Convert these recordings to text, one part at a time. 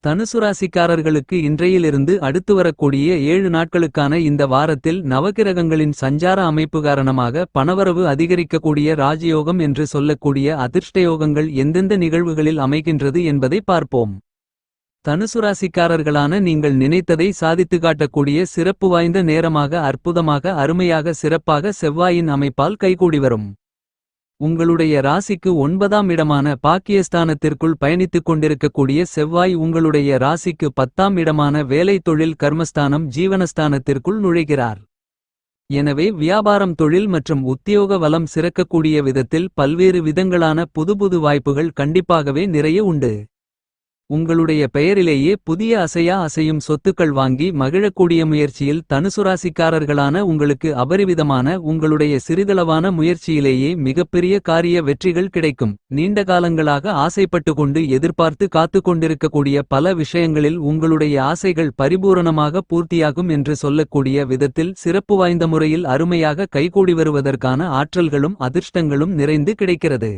தனுசு ராசிக்காரர்களுக்கு இன்றையிலிருந்து அடுத்து வரக்கூடிய 7 நாட்களுக்கான இந்த வாரத்தில் நவகிரகங்களின் சஞ்சார அமைப்பு காரணமாக பணவரவு அதிகரிக்கக்கூடிய ராஜயோகம் என்று சொல்லக்கூடிய அதிர்ஷ்டயோகங்கள் எந்தெந்த நிகழ்வுகளில் அமைகின்றது என்பதை பார்ப்போம். தனுசு ராசிக்காரர்களான நீங்கள் நினைத்ததை சாதித்து காட்டக்கூடிய சிறப்பு வாய்ந்த நேரமாக அற்புதமாக அருமையாக சிறப்பாக செவ்வாயின் அமைப்பால் கைகூடி வரும். உங்களுடைய ராசிக்கு 9ஆம் இடமான பாக்கியஸ்தானத்திற்குள் பயணித்துக் கொண்டிருக்கக்கூடிய செவ்வாய் உங்களுடைய ராசிக்கு 10ஆம் இடமான வேலை தொழில் கர்மஸ்தானம் ஜீவனஸ்தானத்திற்குள் நுழைகிறார். எனவே வியாபாரம் தொழில் மற்றும் உத்தியோக வளம் சிறக்கக்கூடிய விதத்தில் பல்வேறு விதங்களான புதுப்புது வாய்ப்புகள் கண்டிப்பாகவே நிறைய உண்டு. உங்களுடைய பெயரிலேயே புதிய அசையும் சொத்துக்கள் வாங்கி மகிழக்கூடிய முயற்சியில் தனுசுராசிக்காரர்களான உங்களுக்கு அபரிவிதமான உங்களுடைய சிறிதளவான முயற்சியிலேயே மிகப்பெரிய காரிய வெற்றிகள் கிடைக்கும். நீண்ட காலங்களாக ஆசைப்பட்டு கொண்டு எதிர்பார்த்து காத்து கொண்டிருக்கக்கூடிய பல விஷயங்களில் உங்களுடைய ஆசைகள் பரிபூரணமாக பூர்த்தியாகும் என்று சொல்லக்கூடிய விதத்தில் சிறப்பு வாய்ந்த முறையில் அருமையாக கைகூடி வருவதற்கான ஆற்றல்களும் அதிர்ஷ்டங்களும் நிறைந்து கிடைக்கிறது.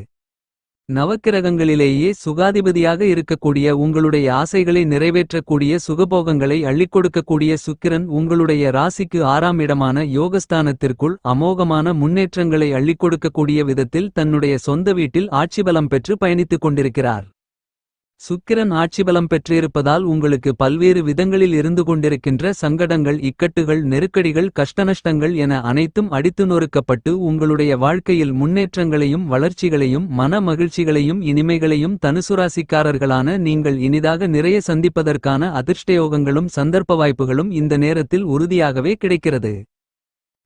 நவக்கிரகங்களிலேயே சுகாதிபதியாக இருக்கக்கூடிய உங்களுடைய ஆசைகளை நிறைவேற்றக்கூடிய சுகபோகங்களை அள்ளிக்கொடுக்கக்கூடிய சுக்கிரன் உங்களுடைய ராசிக்கு 6ஆம் இடமான யோகஸ்தானத்திற்குள் அமோகமான முன்னேற்றங்களை அள்ளிக்கொடுக்கக்கூடிய விதத்தில் தன்னுடைய சொந்த வீட்டில் ஆட்சிபலம் பெற்று பயணித்துக் கொண்டிருக்கிறார். சுக்கிரன் ஆட்சிபலம் பெற்றிருப்பதால் உங்களுக்கு பல்வேறு விதங்களில் இருந்து கொண்டிருக்கின்ற சங்கடங்கள் இக்கட்டுகள் நெருக்கடிகள் கஷ்டநஷ்டங்கள் என அனைத்தும் அடித்து நொறுக்கப்பட்டு உங்களுடைய வாழ்க்கையில் முன்னேற்றங்களையும் வளர்ச்சிகளையும் மன மகிழ்ச்சிகளையும் இனிமைகளையும் தனுசுராசிக்காரர்களான நீங்கள் இனிதாக நிறைய சந்திப்பதற்கான அதிர்ஷ்டயோகங்களும் சந்தர்ப்ப வாய்ப்புகளும் இந்த நேரத்தில் உறுதியாகவே கிடைக்கிறது.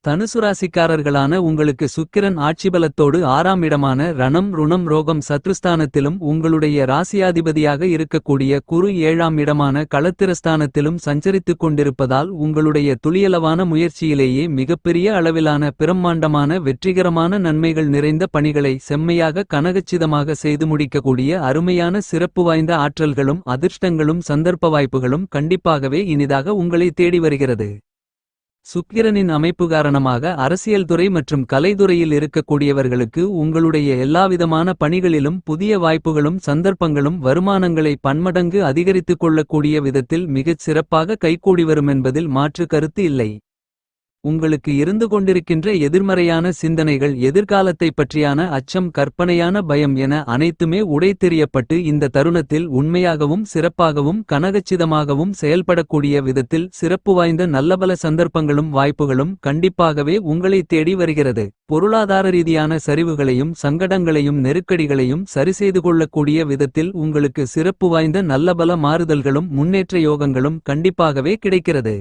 தனுசுராசிக்காரர்களான உங்களுக்கு சுக்கிரன் ஆட்சிபலத்தோடு 6ஆம் இடமான ரணம் ருணம் ரோகம் சத்ருஸ்தானத்திலும் உங்களுடைய ராசியாதிபதியாக இருக்கக்கூடிய குரு 7ஆம் இடமான களத்திரஸ்தானத்திலும் சஞ்சரித்துக் கொண்டிருப்பதால் உங்களுடைய துளியளவான முயற்சியிலேயே மிகப்பெரிய அளவிலான பிரம்மாண்டமான வெற்றிகரமான நன்மைகள் நிறைந்த பணிகளை செம்மையாக கனகச்சிதமாக செய்து முடிக்கக்கூடிய அருமையான சிறப்பு வாய்ந்த ஆற்றல்களும் அதிர்ஷ்டங்களும் சந்தர்ப்ப வாய்ப்புகளும் கண்டிப்பாகவே இனிதாக உங்களை தேடி வருகிறது. சுக்கிரனின் அமைப்பு காரணமாக அரசியல் துறை மற்றும் கலைத்துறையில் இருக்கக்கூடியவர்களுக்கு உங்களுடைய எல்லாவிதமான பணிகளிலும் புதிய வாய்ப்புகளும் சந்தர்ப்பங்களும் வருமானங்களை பன்மடங்கு அதிகரித்துக் கொள்ளக்கூடிய விதத்தில் மிகச் சிறப்பாக கைகூடி வரும் என்பதில் மாற்று கருத்து இல்லை. உங்களுக்கு இருந்து கொண்டிருக்கின்ற எதிர்மறையான சிந்தனைகள் எதிர்காலத்தை பற்றியான அச்சம் கற்பனையான பயம் என அனைத்துமே உடைத்தெறியப்பட்டு இந்த தருணத்தில் உண்மையாகவும் சிறப்பாகவும் கனகச்சிதமாகவும் செயல்படக்கூடிய விதத்தில் சிறப்பு வாய்ந்த நல்லபல சந்தர்ப்பங்களும் வாய்ப்புகளும் கண்டிப்பாகவே உங்களை தேடி வருகிறது. பொருளாதார ரீதியான சரிவுகளையும் சங்கடங்களையும் நெருக்கடிகளையும் சரிசெய்து கொள்ளக்கூடிய விதத்தில் உங்களுக்கு சிறப்பு வாய்ந்த நல்லபல மாறுதல்களும் முன்னேற்ற யோகங்களும் கண்டிப்பாகவே கிடைக்கிறது.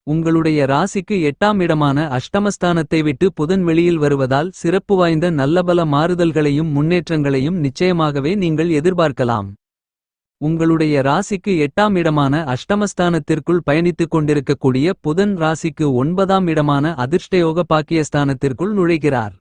உங்களுடைய ராசிக்கு 8ஆம் இடமான அஷ்டமஸ்தானத்தை விட்டு புதன் வெளியில் வருவதால் சிறப்பு வாய்ந்த நல்லபல மாறுதல்களையும் முன்னேற்றங்களையும் நிச்சயமாகவே நீங்கள் எதிர்பார்க்கலாம். உங்களுடைய ராசிக்கு 8ஆம் இடமான அஷ்டமஸ்தானத்திற்குள் பயணித்துக் கொண்டிருக்கக்கூடிய புதன் ராசிக்கு 9ஆம் இடமான அதிர்ஷ்டயோக பாக்கியஸ்தானத்திற்குள் நுழைகிறார்.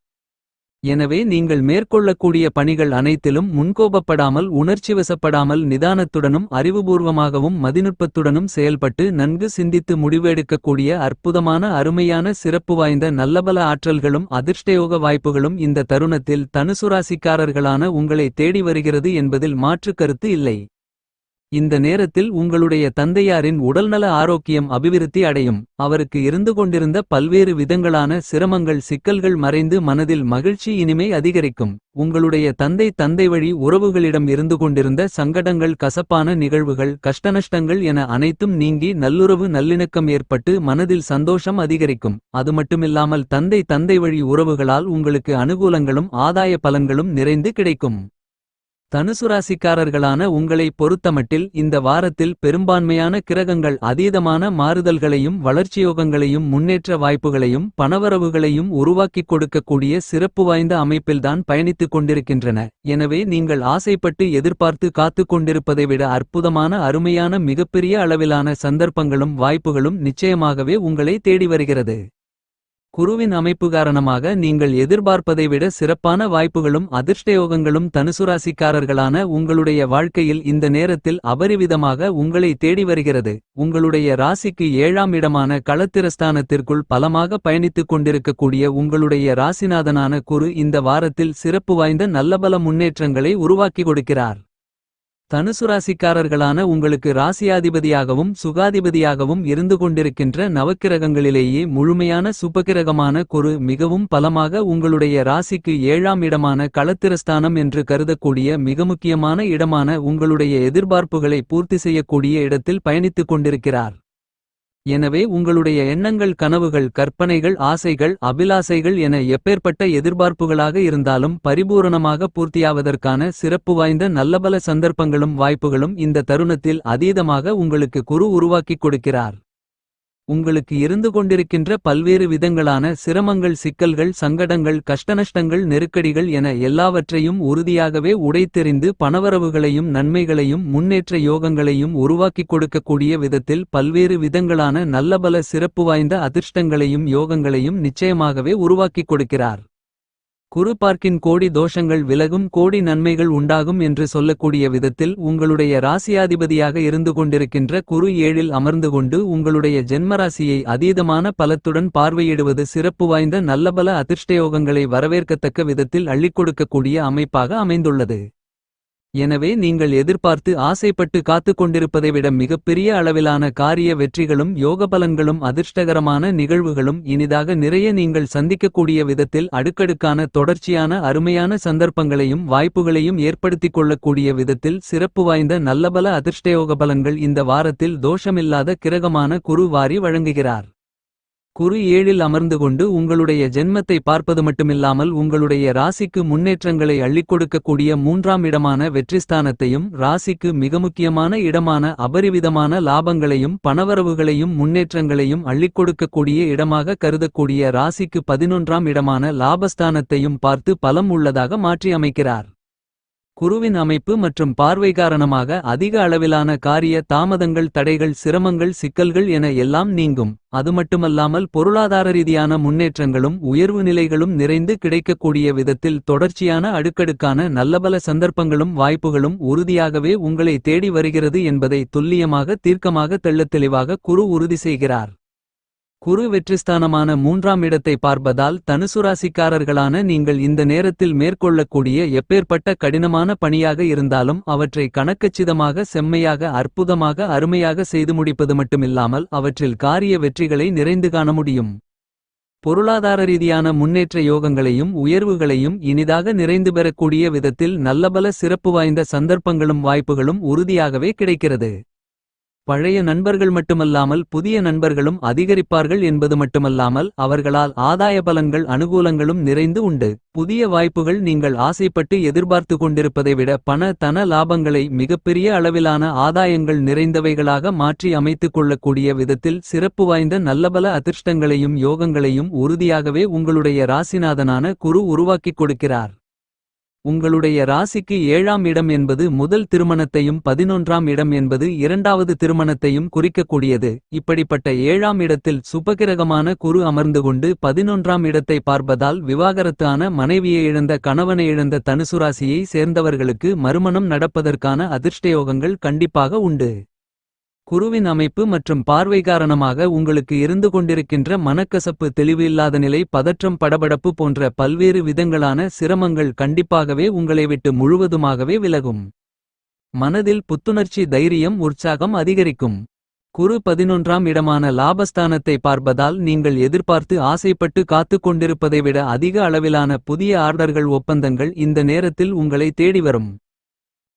எனவே நீங்கள் மேற்கொள்ளக்கூடிய பணிகள் அனைத்திலும் முன்கோபப்படாமல் உணர்ச்சிவசப்படாமல் நிதானத்துடனும் அறிவுபூர்வமாகவும் மதிநுட்பத்துடனும் செயல்பட்டு நன்கு சிந்தித்து முடிவெடுக்கக்கூடிய அற்புதமான அருமையான சிறப்பு வாய்ந்த நல்லபல ஆற்றல்களும் அதிர்ஷ்டயோக வாய்ப்புகளும் இந்த தருணத்தில் தனுசுராசிக்காரர்களான உங்களை தேடி வருகிறது என்பதில் மாற்று கருத்து இல்லை. இந்த நேரத்தில் உங்களுடைய தந்தையாரின் உடல்நல ஆரோக்கியம் அபிவிருத்தி அடையும். அவருக்கு இருந்து கொண்டிருந்த பல்வேறு விதங்களான சிரமங்கள் சிக்கல்கள் மறைந்து மனதில் மகிழ்ச்சி இனிமை அதிகரிக்கும். உங்களுடைய தந்தை வழி உறவுகளிடம் இருந்து கொண்டிருந்த சங்கடங்கள் கசப்பான நிகழ்வுகள் கஷ்டநஷ்டங்கள் என அனைத்தும் நீங்கி நல்லுறவு நல்லிணக்கம் ஏற்பட்டு மனதில் சந்தோஷம் அதிகரிக்கும். அது மட்டுமில்லாமல் தந்தை வழி உறவுகளால் உங்களுக்கு அனுகூலங்களும் ஆதாய பலன்களும் நிறைந்து கிடைக்கும். தனுசுராசிக்காரர்களான உங்களை பொறுத்தமட்டில் இந்த வாரத்தில் பெரும்பான்மையான கிரகங்கள் அதீதமான மாறுதல்களையும் வளர்ச்சியோகங்களையும் முன்னேற்ற வாய்ப்புகளையும் பணவரவுகளையும் உருவாக்கிக் கொடுக்கக்கூடிய சிறப்பு வாய்ந்த அமைப்பில்தான் பயணித்துக் கொண்டிருக்கின்றன. எனவே நீங்கள் ஆசைப்பட்டு எதிர்பார்த்து காத்துக் கொண்டிருப்பதை விட அற்புதமான அருமையான மிகப்பெரிய அளவிலான சந்தர்ப்பங்களும் வாய்ப்புகளும் நிச்சயமாகவே உங்களை தேடி வருகிறது. குருவின் அமைப்பு காரணமாக நீங்கள் எதிர்பார்ப்பதை விட சிறப்பான வாய்ப்புகளும் அதிர்ஷ்டயோகங்களும் தனுசுராசிக்காரர்களான உங்களுடைய வாழ்க்கையில் இந்த நேரத்தில் அபரிவிதமாக உங்களை தேடி வருகிறது. உங்களுடைய ராசிக்கு 7ஆம் இடமான களத்திரஸ்தானத்திற்குள் பலமாக பயணித்துக் கொண்டிருக்கக்கூடிய உங்களுடைய ராசிநாதனான குரு இந்த வாரத்தில் சிறப்பு வாய்ந்த நல்லபல முன்னேற்றங்களை உருவாக்கி கொடுக்கிறார். தனுசு ராசிக்காரர்களான உங்களுக்கு ராசியாதிபதியாகவும் சுகாதிபதியாகவும் இருந்து கொண்டிருக்கின்ற நவக்கிரகங்களிலேயே முழுமையான சுபகிரகமான குரு மிகவும் பலமாக உங்களுடைய ராசிக்கு 7ஆம் இடமான களத்திரஸ்தானம் என்று கருதக்கூடிய மிக முக்கியமான இடமான உங்களுடைய எதிர்பார்ப்புகளை பூர்த்தி செய்யக்கூடிய இடத்தில் பயணித்துக் கொண்டிருக்கிறார். எனவே உங்களுடைய எண்ணங்கள், கனவுகள், கற்பனைகள், ஆசைகள், அபிலாசைகள் என எப்பேற்பட்ட எதிர்பார்ப்புகளாக இருந்தாலும் பரிபூரணமாக பூர்த்தியாவதற்கான சிறப்பு வாய்ந்த நல்லபல சந்தர்ப்பங்களும் வாய்ப்புகளும் இந்த தருணத்தில் அதீதமாக உங்களுக்கு குரு உருவாக்கிக் கொடுக்கிறார். உங்களுக்கு இருந்து கொண்டிருக்கின்ற பல்வேறு விதங்களான சிரமங்கள், சிக்கல்கள், சங்கடங்கள், கஷ்டநஷ்டங்கள், நெருக்கடிகள் என எல்லாவற்றையும் உறுதியாகவே உடைத்தெறிந்து பணவரவுகளையும் நன்மைகளையும் முன்னேற்ற யோகங்களையும் உருவாக்கிக் கொடுக்கக்கூடிய விதத்தில் பல்வேறு விதங்களான நல்லபல சிறப்பு வாய்ந்த அதிர்ஷ்டங்களையும் யோகங்களையும் நிச்சயமாகவே உருவாக்கிக் கொடுக்கிறார். குரு பார்க்கின் கோடி தோஷங்கள் விலகும், கோடி நன்மைகள் உண்டாகும் என்று சொல்லக்கூடிய விதத்தில் உங்களுடைய ராசியாதிபதியாக இருந்து கொண்டிருக்கின்ற குரு 7இல் அமர்ந்து கொண்டு உங்களுடைய ஜென்மராசியை அதீதமான பலத்துடன் பார்வையிடுவது சிறப்பு வாய்ந்த நல்லபல அதிர்ஷ்டயோகங்களை வரவேற்கத்தக்க விதத்தில் அள்ளிக் கொடுக்கக்கூடிய அமைப்பாக அமைந்துள்ளது. எனவே நீங்கள் எதிர்பார்த்து ஆசைப்பட்டு காத்து கொண்டிருப்பதை விட மிகப்பெரிய அளவிலான காரிய வெற்றிகளும் யோகபலன்களும் அதிர்ஷ்டகரமான நிகழ்வுகளும் இனிதாக நிறைய நீங்கள் சந்திக்கக்கூடிய விதத்தில் அடுக்கடுக்கான தொடர்ச்சியான அருமையான சந்தர்ப்பங்களையும் வாய்ப்புகளையும் ஏற்படுத்திக் கொள்ளக்கூடிய விதத்தில் சிறப்பு வாய்ந்த நல்லபல அதிர்ஷ்டயோக பலன்கள் இந்த வாரத்தில் தோஷமில்லாத கிரகமான குரு வாரி வழங்குகிறார். குரு 7இல் அமர்ந்து கொண்டு உங்களுடைய ஜென்மத்தை பார்ப்பது மட்டுமில்லாமல் உங்களுடைய ராசிக்கு முன்னேற்றங்களை அள்ளிக் கொடுக்கக்கூடிய 3ஆம் இடமான வெற்றிஸ்தானத்தையும் ராசிக்கு மிக முக்கியமான இடமான அபரிவிதமான லாபங்களையும் பணவரவுகளையும் முன்னேற்றங்களையும் அள்ளிக் கொடுக்கக்கூடிய இடமாக கருதக்கூடிய ராசிக்கு 11ஆம் இடமான லாபஸ்தானத்தையும் பார்த்து பலம் உள்ளதாக மாற்றி அமைக்கிறார். குருவின் அமைப்பு மற்றும் பார்வை காரணமாக அதிக அளவிலான காரிய தாமதங்கள், தடைகள், சிரமங்கள், சிக்கல்கள் என எல்லாம் நீங்கும். அது மட்டுமல்லாமல் பொருளாதார ரீதியான முன்னேற்றங்களும் உயர்வு நிலைகளும் நிறைந்து கிடைக்கக்கூடிய விதத்தில் தொடர்ச்சியான அடுக்கடுக்கான நல்லபல சந்தர்ப்பங்களும் வாய்ப்புகளும் உறுதியாகவே உங்களை தேடி வருகிறது என்பதை துல்லியமாக தீர்க்கமாக தெள்ளத்தெளிவாக குரு உறுதி செய்கிறார். குரு வெற்றிஸ்தானமான 3ஆம் இடத்தை பார்ப்பதால் தனுசுராசிக்காரர்களான நீங்கள் இந்த நேரத்தில் மேற்கொள்ளக்கூடிய எப்பேற்பட்ட கடினமான பணியாக இருந்தாலும் அவற்றை கணக்கச்சிதமாக, செம்மையாக, அற்புதமாக, அருமையாக செய்து முடிப்பது மட்டுமில்லாமல் அவற்றில் காரிய வெற்றிகளை நிறைந்து காண முடியும். பொருளாதார ரீதியான முன்னேற்ற யோகங்களையும் உயர்வுகளையும் இனிதாக நிறைந்து பெறக்கூடிய விதத்தில் நல்லபல சிறப்பு வாய்ந்த சந்தர்ப்பங்களும் வாய்ப்புகளும் உறுதியாகவே கிடைக்கிறது. பழைய நண்பர்கள் மட்டுமல்லாமல் புதிய நண்பர்களும் அதிகரிப்பார்கள் என்பது மட்டுமல்லாமல் அவர்களால் ஆதாய பலன்கள், அனுகூலங்களும் நிறைந்து உண்டு. புதிய வாய்ப்புகள் நீங்கள் ஆசைப்பட்டு எதிர்பார்த்து கொண்டிருப்பதை விட பண தன லாபங்களை மிகப்பெரிய அளவிலான ஆதாயங்கள் நிறைந்தவைகளாக மாற்றி அமைத்துக் கொள்ளக்கூடிய விதத்தில் சிறப்பு வாய்ந்த நல்லபல அதிர்ஷ்டங்களையும் யோகங்களையும் உறுதியாகவே உங்களுடைய ராசிநாதனான குரு உருவாக்கிக் கொடுக்கிறார். உங்களுடைய ராசிக்கு 7ஆம் இடம் என்பது முதல் திருமணத்தையும் 11ஆம் இடம் என்பது இரண்டாவது திருமணத்தையும் குறிக்கக்கூடியது. இப்படிப்பட்ட 7ஆம் இடத்தில் சுபகிரகமான குரு அமர்ந்து கொண்டு 11ஆம் இடத்தை பார்ப்பதால் விவாகரத்தான மனைவியை இழந்த, கணவனை இழந்த தனுசுராசியை சேர்ந்தவர்களுக்கு மறுமணம் நடப்பதற்கான அதிர்ஷ்டயோகங்கள் கண்டிப்பாக உண்டு. குருவின் அமைப்பு மற்றும் பார்வை காரணமாக உங்களுக்கு இருந்து கொண்டிருக்கின்ற மனக்கசப்பு, தெளிவு இல்லாத நிலை, பதற்றம், படபடப்பு போன்ற பல்வேறு விதங்களான சிரமங்கள் கண்டிப்பாகவே உங்களை விட்டு முழுவதுமாகவே விலகும். மனதில் புத்துணர்ச்சி, தைரியம், உற்சாகம் அதிகரிக்கும். குரு 11ஆம் இடமான லாபஸ்தானத்தை பார்ப்பதால் நீங்கள் எதிர்பார்த்து ஆசைப்பட்டு காத்துக் கொண்டிருப்பதை விட அதிக அளவிலான புதிய ஆர்டர்கள், ஒப்பந்தங்கள் இந்த நேரத்தில் உங்களை தேடி வரும்.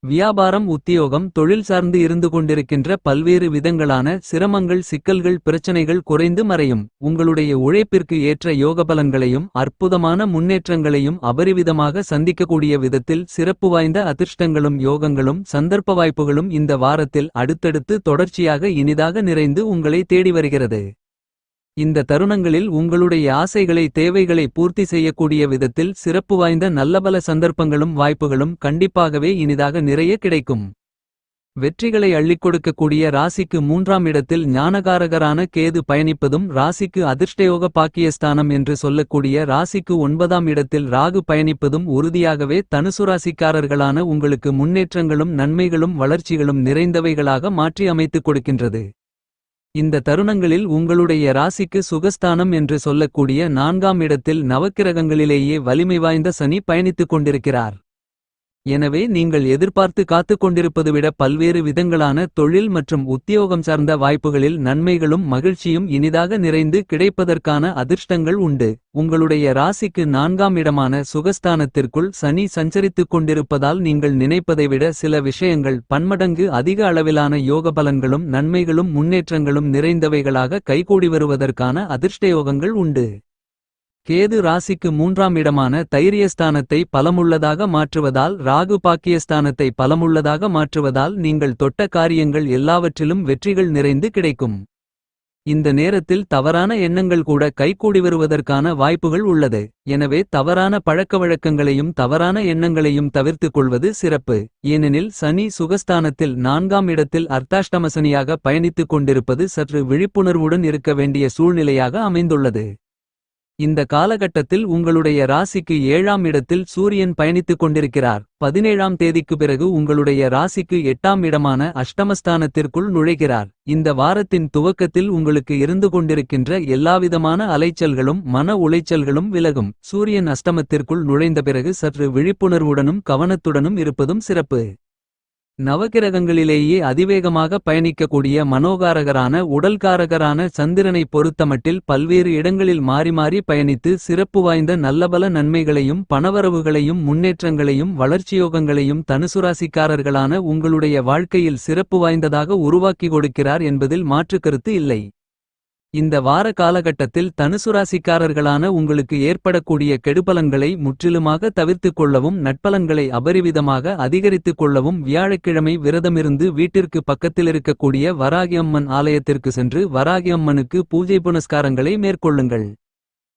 வியாபாரம், உத்தியோகம், தொழில் சார்ந்து இருந்து கொண்டிருக்கின்ற பல்வேறு விதங்களான சிரமங்கள், சிக்கல்கள், பிரச்சனைகள் குறைந்து மறையும். உங்களுடைய உழைப்பிற்கு ஏற்ற யோகபலன்களையும் அற்புதமான முன்னேற்றங்களையும் அபரிவிதமாக சந்திக்கக்கூடிய விதத்தில் சிறப்பு வாய்ந்த அதிர்ஷ்டங்களும் யோகங்களும் சந்தர்ப்ப வாய்ப்புகளும் இந்த வாரத்தில் அடுத்தடுத்து தொடர்ச்சியாக இனிதாக நிறைந்து உங்களை தேடி வருகிறது. இந்த தருணங்களில் உங்களுடைய ஆசைகளை, தேவைகளை பூர்த்தி செய்யக்கூடிய விதத்தில் சிறப்பு வாய்ந்த நல்லபல சந்தர்ப்பங்களும் வாய்ப்புகளும் கண்டிப்பாகவே இனிதாக நிறைய கிடைக்கும். வெற்றிகளை அள்ளிக் கொடுக்கக்கூடிய ராசிக்கு 3ஆம் இடத்தில் ஞானகாரகரான கேது பயணிப்பதும், ராசிக்கு அதிர்ஷ்டயோக பாக்கியஸ்தானம் என்று சொல்லக்கூடிய ராசிக்கு 9ஆம் இடத்தில் ராகு பயணிப்பதும் உறுதியாகவே தனுசுராசிக்காரர்களான உங்களுக்கு முன்னேற்றங்களும் நன்மைகளும் வளர்ச்சிகளும் நிறைந்தவைகளாக மாற்றி அமைத்துக் கொடுக்கின்றது. இந்த தருணங்களில் உங்களுடைய ராசிக்கு சுகஸ்தானம் என்று சொல்லக்கூடிய 4ஆம் இடத்தில் நவக்கிரகங்களிலேயே வலிமை வாய்ந்த சனி பயணித்துக் கொண்டிருக்கிறார். எனவே நீங்கள் எதிர்பார்த்து காத்துக் கொண்டிருப்பது விட பல்வேறு விதங்களான தொழில் மற்றும் உத்தியோகம் சார்ந்த வாய்ப்புகளில் நன்மைகளும் மகிழ்ச்சியும் இனிதாக நிறைந்து கிடைப்பதற்கான அதிர்ஷ்டங்கள் உண்டு. உங்களுடைய ராசிக்கு 4ஆம் இடமான சுகஸ்தானத்திற்குள் சனி சஞ்சரித்துக் கொண்டிருப்பதால் நீங்கள் நினைப்பதை விட சில விஷயங்கள் பன்மடங்கு அதிக அளவிலான யோக பலன்களும் நன்மைகளும் முன்னேற்றங்களும் நிறைந்தவைகளாக கைகூடி வருவதற்கான அதிர்ஷ்டயோகங்கள் உண்டு. கேது ராசிக்கு 3ஆம் இடமான தைரியஸ்தானத்தை பலமுள்ளதாக மாற்றுவதால் ராகு பாக்கியஸ்தானத்தை பலமுள்ளதாக மாற்றுவதால் நீங்கள் தொட்ட காரியங்கள் எல்லாவற்றிலும் வெற்றிகள் நிறைந்து கிடைக்கும். இந்த நேரத்தில் தவறான எண்ணங்கள் கூட கைகூடி வருவதற்கான வாய்ப்புகள் உள்ளது. எனவே தவறான பழக்கவழக்கங்களையும் தவறான எண்ணங்களையும் தவிர்த்துக் கொள்வது சிறப்பு. ஏனெனில் சனி சுகஸ்தானத்தில் 4ஆம் இடத்தில் அர்த்தாஷ்டமசனியாக பயணித்துக் கொண்டிருப்பது சற்று விழிப்புணர்வுடன் இருக்க வேண்டிய சூழ்நிலையாக அமைந்துள்ளது. இந்த காலகட்டத்தில் உங்களுடைய ராசிக்கு 7ஆம் இடத்தில் சூரியன் பயணித்துக் கொண்டிருக்கிறார். 17ஆம் தேதிக்கு பிறகு உங்களுடைய ராசிக்கு 8ஆம் இடமான அஷ்டமஸ்தானத்திற்குள் நுழைகிறார். இந்த வாரத்தின் துவக்கத்தில் உங்களுக்கு இருந்து கொண்டிருக்கின்ற எல்லாவிதமான அலைச்சல்களும் மன உளைச்சல்களும் விலகும். சூரியன் அஷ்டமத்திற்குள் நுழைந்த பிறகு சற்று விழிப்புணர்வுடனும் கவனத்துடனும் இருப்பதும் சிறப்பு. நவகிரகங்களிலேயே அதிவேகமாக பயணிக்கக்கூடிய மனோகாரகரான உடல்காரகரான சந்திரனை பொறுத்தமட்டில் பல்வேறு இடங்களில் மாறி மாறி பயணித்து சிறப்பு வாய்ந்த நல்லபல நன்மைகளையும் பணவரவுகளையும் முன்னேற்றங்களையும் வளர்ச்சியோகங்களையும் தனுசுராசிக்காரர்களான உங்களுடைய வாழ்க்கையில் சிறப்பு வாய்ந்ததாக உருவாக்கி கொடுக்கிறார் என்பதில் மாற்றுக்கருத்து இல்லை. இந்த வார காலகட்டத்தில் தனுசுராசிக்காரர்களான உங்களுக்கு ஏற்படக்கூடிய கெடுபலன்களை முற்றிலுமாக தவிர்த்துக் கொள்ளவும் நட்பலன்களை அபரிவிதமாக அதிகரித்துக் கொள்ளவும் வியாழக்கிழமை விரதமிருந்து வீட்டிற்கு பக்கத்திலிருக்கக்கூடிய வராகியம்மன் ஆலயத்திற்கு சென்று வராகியம்மனுக்கு பூஜை புனஸ்காரங்களை மேற்கொள்ளுங்கள்.